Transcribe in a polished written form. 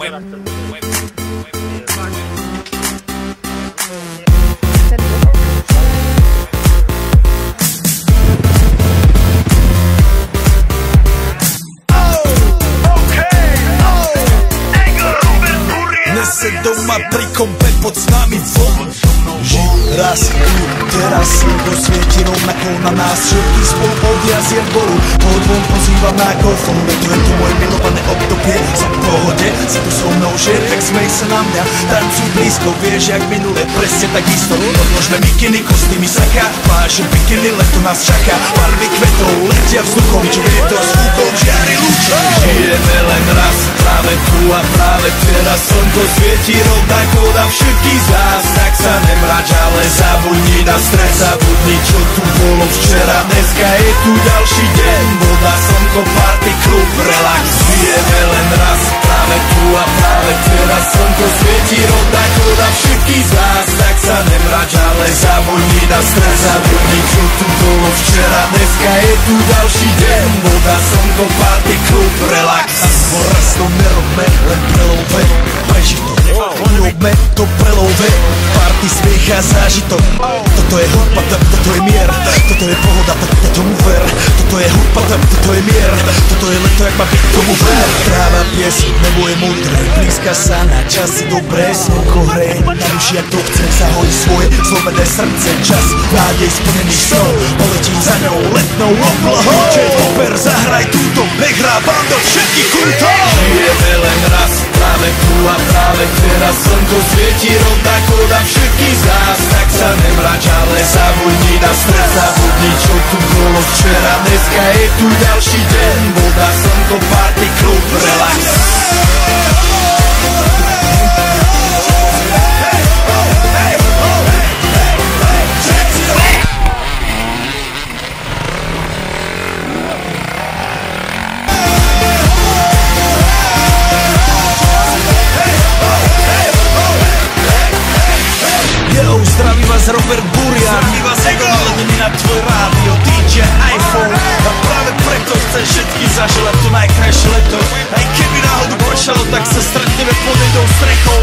Nese doma pri kompe pod s nami von. Živ raz, teraz slnko svieti rovnako na nás. Všetky spolu od jazier dolu, pod von pozývam na golfom. To je to moje milované obdobie, som v pohode, si tu so mnou, že tak smej sa na mňa. Tancuj blízko, vieš jak minule, presne takisto. Odložme mikiny, kostýmy saka, váže bikiny, leto nás čaká. Barvy kvetov letia vzduchom, čo vietor s fúkom žiari lúčom. Žijeme len raz, práve tu a práve teraz. Slnko svieti rovnako na všetkých z nás. Tak sa nemrač, ale zabudni na stres. Zabudni, čo tu bolo včera. Dneska je tu ďalší deň. Voda, slnko, party, klub, relax. Žijeme len raz, práve tu a práve teraz. Slnko svieti rovnako na všetkých z nás. Tak sa nemrač, ale zabudni na stres. Zabudni, čo tu bolo včera. Dneska je tu ďalší deň. Voda, slnko, party, klub, relax. Aspoň raz to nerobme, len prelove. Preži to, urobme to prelove. Party, smiech a zážitok. Toto je hudba, toto je mier. Toto je pohoda, toto mu ver. Toto je hudba, toto je mier. Toto je leto, jak má byť, tomu ver. Tráva, piesň, nebo je múdre. Blízka sa na časy dobré. Slnko hrej, na duši jak to chce. Zahojí svoje zlomené srdce. Čas, nádej, splnený snov. Poletím za ňou letnou oblohou. J-Popper, zahraj túto, nech hrá vám do všetkých kútov. Žijeme len raz, práve tu a práve teraz. Slnko svieti rovnako na všetkých z nás. Tak sa nemrač, ale zabudni na stres. Zabudni, čo tu bolo včera. Dneska je tu ďalší deň. Voda, slnko, party, klub, relax. Zdraví vás Robert Burian, zdraví vás Ego, naledený na tvoj rádio, DJ iPhone. A práve preto chcem všetky zaželať to najkrajšie leto. Aj keby náhodou pršalo, tak sa stretneme pod jednou strechou.